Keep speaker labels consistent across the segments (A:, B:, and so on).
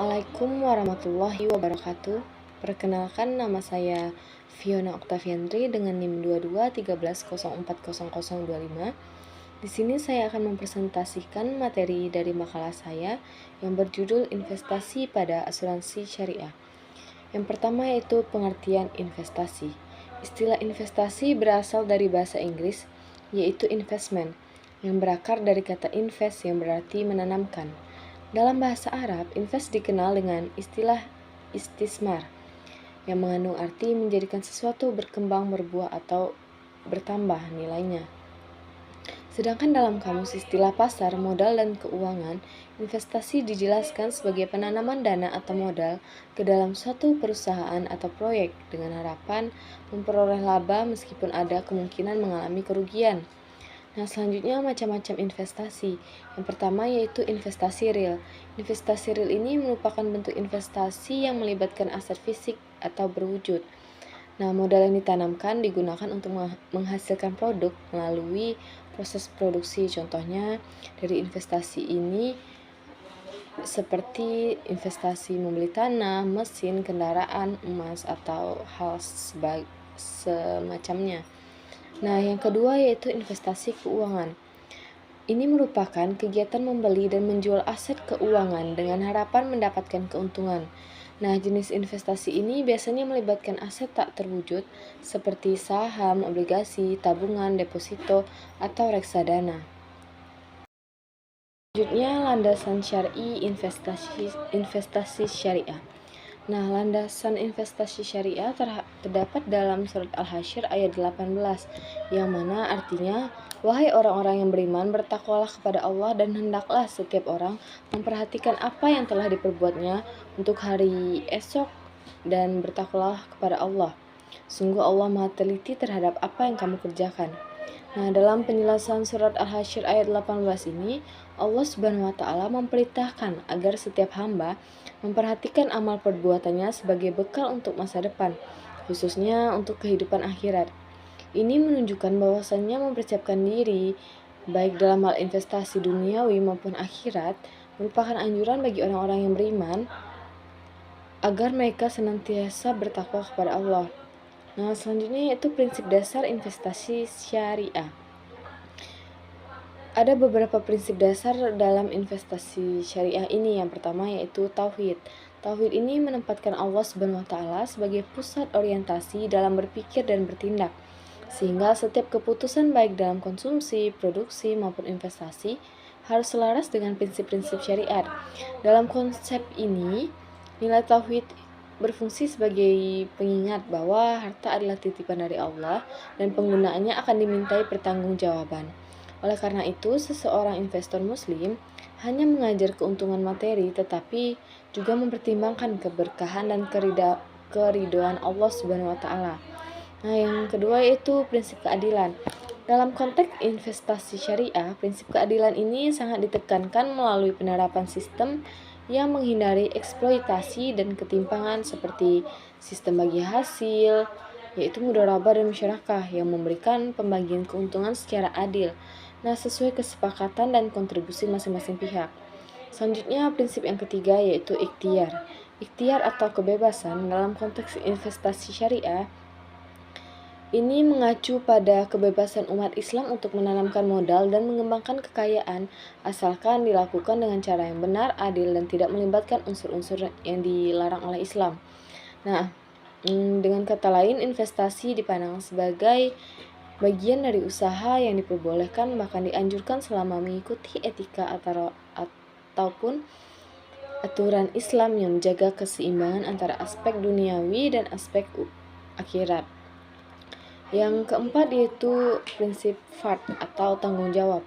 A: Assalamualaikum warahmatullahi wabarakatuh. Perkenalkan, nama saya Fiona Octaviandri dengan NIM 2213040025. Di sini saya akan mempresentasikan materi dari makalah saya yang berjudul Investasi pada Asuransi Syariah. Yang pertama yaitu pengertian investasi. Istilah investasi berasal dari bahasa Inggris, yaitu investment, yang berakar dari kata invest yang berarti menanamkan. Dalam bahasa Arab, invest dikenal dengan istilah istismar, yang mengandung arti menjadikan sesuatu berkembang, berbuah, atau bertambah nilainya. Sedangkan dalam kamus istilah pasar, modal, dan keuangan, investasi dijelaskan sebagai penanaman dana atau modal ke dalam suatu perusahaan atau proyek dengan harapan memperoleh laba meskipun ada kemungkinan mengalami kerugian. Nah, selanjutnya macam-macam investasi. Yang pertama yaitu investasi real. Investasi real ini merupakan bentuk investasi yang melibatkan aset fisik atau berwujud. Nah, modal yang ditanamkan digunakan untuk menghasilkan produk melalui proses produksi. Contohnya dari investasi ini seperti investasi membeli tanah, mesin, kendaraan, emas, atau hal semacamnya. Nah, yang kedua yaitu investasi keuangan. Ini merupakan kegiatan membeli dan menjual aset keuangan dengan harapan mendapatkan keuntungan. Nah, jenis investasi ini biasanya melibatkan aset tak terwujud seperti saham, obligasi, tabungan, deposito, atau reksadana. Selanjutnya, landasan syar'i investasi syariah. Nah, landasan investasi syariah terdapat dalam surat Al-Hasyr ayat 18, yang mana artinya, wahai orang-orang yang beriman, bertakwalah kepada Allah dan hendaklah setiap orang memperhatikan apa yang telah diperbuatnya untuk hari esok dan bertakwalah kepada Allah. Sungguh Allah Maha teliti terhadap apa yang kamu kerjakan. Nah, dalam penjelasan surat Al-Hasyr ayat 18 ini, Allah Subhanahu wa taala memperintahkan agar setiap hamba memperhatikan amal perbuatannya sebagai bekal untuk masa depan, khususnya untuk kehidupan akhirat. Ini menunjukkan bahwasannya mempersiapkan diri, baik dalam hal investasi duniawi maupun akhirat, merupakan anjuran bagi orang-orang yang beriman agar mereka senantiasa bertakwa kepada Allah. Nah, selanjutnya yaitu prinsip dasar investasi syariah. Ada beberapa prinsip dasar dalam investasi syariah ini. Yang pertama yaitu tauhid. Tauhid ini menempatkan Allah Subhanahu wa taala sebagai pusat orientasi dalam berpikir dan bertindak, sehingga setiap keputusan baik dalam konsumsi, produksi maupun investasi harus selaras dengan prinsip-prinsip syariat. Dalam konsep ini, nilai tauhid berfungsi sebagai pengingat bahwa harta adalah titipan dari Allah dan penggunaannya akan dimintai pertanggungjawaban. Oleh karena itu, seseorang investor muslim hanya mengajar keuntungan materi tetapi juga mempertimbangkan keberkahan dan keridhaan Allah Subhanahu wa taala. Nah, yang kedua yaitu prinsip keadilan. Dalam konteks investasi syariah, prinsip keadilan ini sangat ditekankan melalui penerapan sistem yang menghindari eksploitasi dan ketimpangan seperti sistem bagi hasil, yaitu mudharabah dan musyarakah yang memberikan pembagian keuntungan secara adil, nah sesuai kesepakatan dan kontribusi masing-masing pihak. Selanjutnya, prinsip yang ketiga yaitu ikhtiar. Ikhtiar atau kebebasan dalam konteks investasi syariah ini mengacu pada kebebasan umat Islam untuk menanamkan modal dan mengembangkan kekayaan, asalkan dilakukan dengan cara yang benar, adil, dan tidak melibatkan unsur-unsur yang dilarang oleh Islam. Nah, dengan kata lain, investasi dipandang sebagai bagian dari usaha yang diperbolehkan bahkan dianjurkan selama mengikuti etika ataupun aturan Islam yang menjaga keseimbangan antara aspek duniawi dan aspek akhirat. Yang keempat yaitu prinsip fard atau tanggung jawab.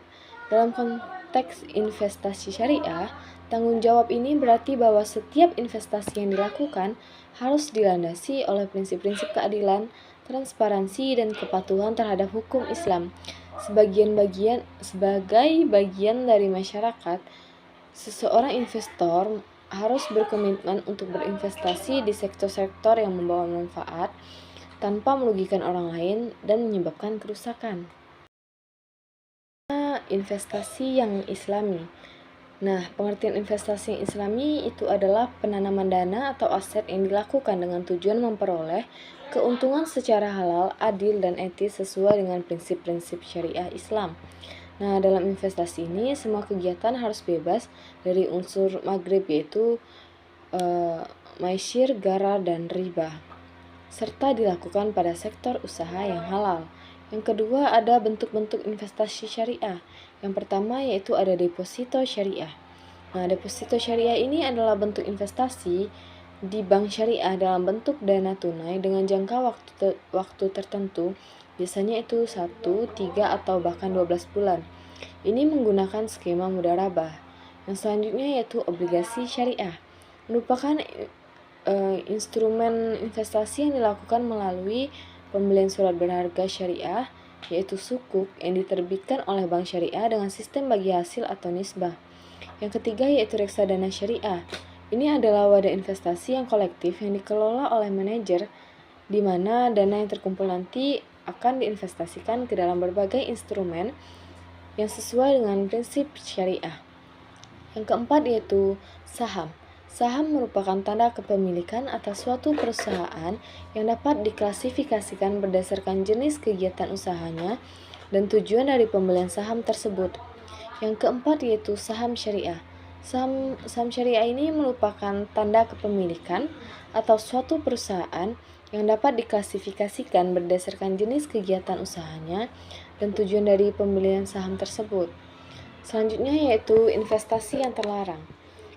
A: Dalam konteks investasi syariah, tanggung jawab ini berarti bahwa setiap investasi yang dilakukan harus dilandasi oleh prinsip-prinsip keadilan, transparansi, dan kepatuhan terhadap hukum Islam. Sebagai bagian dari masyarakat, seseorang investor harus berkomitmen untuk berinvestasi di sektor-sektor yang membawa manfaat tanpa merugikan orang lain dan menyebabkan kerusakan. Investasi yang islami. Nah, pengertian investasi yang Islami itu adalah penanaman dana atau aset yang dilakukan dengan tujuan memperoleh keuntungan secara halal, adil, dan etis sesuai dengan prinsip-prinsip syariah Islam. Nah, dalam investasi ini semua kegiatan harus bebas dari unsur maghrib yaitu maisir, garar, dan riba, serta dilakukan pada sektor usaha yang halal. Yang kedua ada bentuk-bentuk investasi syariah. Yang pertama yaitu ada deposito syariah. Nah, deposito syariah ini adalah bentuk investasi di bank syariah dalam bentuk dana tunai dengan jangka waktu tertentu, biasanya itu 1, 3, atau bahkan 12 bulan. Ini menggunakan skema mudharabah. Yang selanjutnya yaitu obligasi syariah, merupakan instrumen investasi yang dilakukan melalui pembelian surat berharga syariah, yaitu sukuk yang diterbitkan oleh bank syariah dengan sistem bagi hasil atau nisbah. Yang ketiga yaitu reksadana syariah. Ini adalah wadah investasi yang kolektif yang dikelola oleh manajer, di mana dana yang terkumpul nanti akan diinvestasikan ke dalam berbagai instrumen yang sesuai dengan prinsip syariah. Yang keempat yaitu saham. Saham merupakan tanda kepemilikan atas suatu perusahaan yang dapat diklasifikasikan berdasarkan jenis kegiatan usahanya dan tujuan dari pembelian saham tersebut. Yang keempat yaitu saham syariah. Saham syariah ini merupakan tanda kepemilikan atau suatu perusahaan yang dapat diklasifikasikan berdasarkan jenis kegiatan usahanya dan tujuan dari pembelian saham tersebut. Selanjutnya yaitu investasi yang terlarang.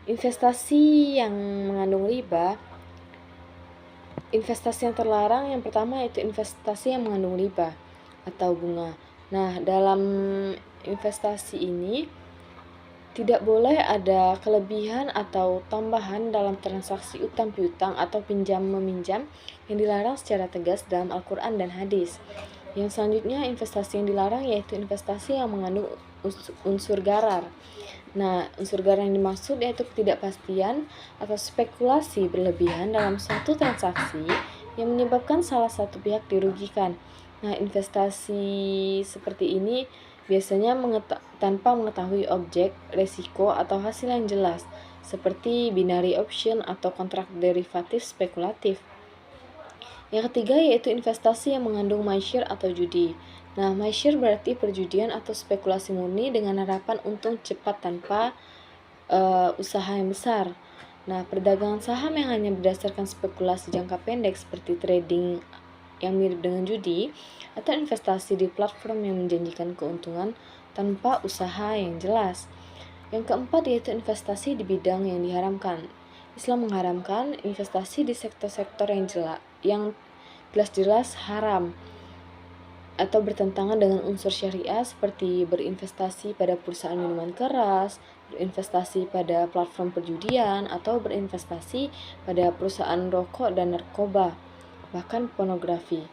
A: Investasi yang mengandung riba. Investasi yang terlarang yang pertama yaitu investasi yang mengandung riba atau bunga. Nah, dalam investasi ini tidak boleh ada kelebihan atau tambahan dalam transaksi utang piutang atau pinjam meminjam yang dilarang secara tegas dalam Al-Quran dan hadis. Yang selanjutnya investasi yang dilarang yaitu investasi yang mengandung unsur garar. Nah, unsur garar yang dimaksud yaitu ketidakpastian atau spekulasi berlebihan dalam suatu transaksi yang menyebabkan salah satu pihak dirugikan. Nah, investasi seperti ini biasanya tanpa mengetahui objek, resiko, atau hasil yang jelas, seperti binary option atau kontrak derivatif spekulatif. Yang ketiga yaitu investasi yang mengandung maisir atau judi. Nah, maisir berarti perjudian atau spekulasi murni dengan harapan untung cepat tanpa usaha yang besar. Nah, perdagangan saham yang hanya berdasarkan spekulasi jangka pendek seperti trading yang mirip dengan judi atau investasi di platform yang menjanjikan keuntungan tanpa usaha yang jelas. Yang keempat yaitu investasi di bidang yang diharamkan. Islam mengharamkan investasi di sektor-sektor yang jelas-jelas haram atau bertentangan dengan unsur syariah seperti berinvestasi pada perusahaan minuman keras, berinvestasi pada platform perjudian, atau berinvestasi pada perusahaan rokok dan narkoba, bahkan pornografi.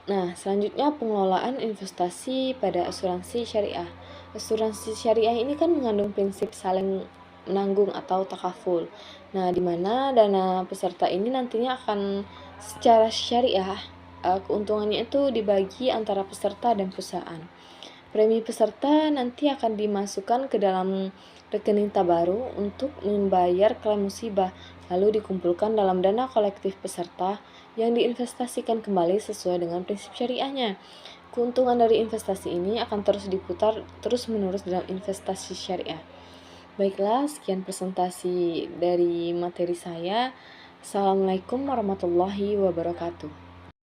A: Nah, selanjutnya pengelolaan investasi pada asuransi syariah. Asuransi syariah ini kan mengandung prinsip saling menanggung atau takaful. Nah, di mana dana peserta ini nantinya akan secara syariah keuntungannya itu dibagi antara peserta dan perusahaan. Premi peserta nanti akan dimasukkan ke dalam rekening tabaru untuk membayar klaim musibah, lalu dikumpulkan dalam dana kolektif peserta yang diinvestasikan kembali sesuai dengan prinsip syariahnya. Keuntungan dari investasi ini akan terus diputar terus-menerus dalam investasi syariah. Baiklah, sekian presentasi dari materi saya. Assalamualaikum warahmatullahi wabarakatuh.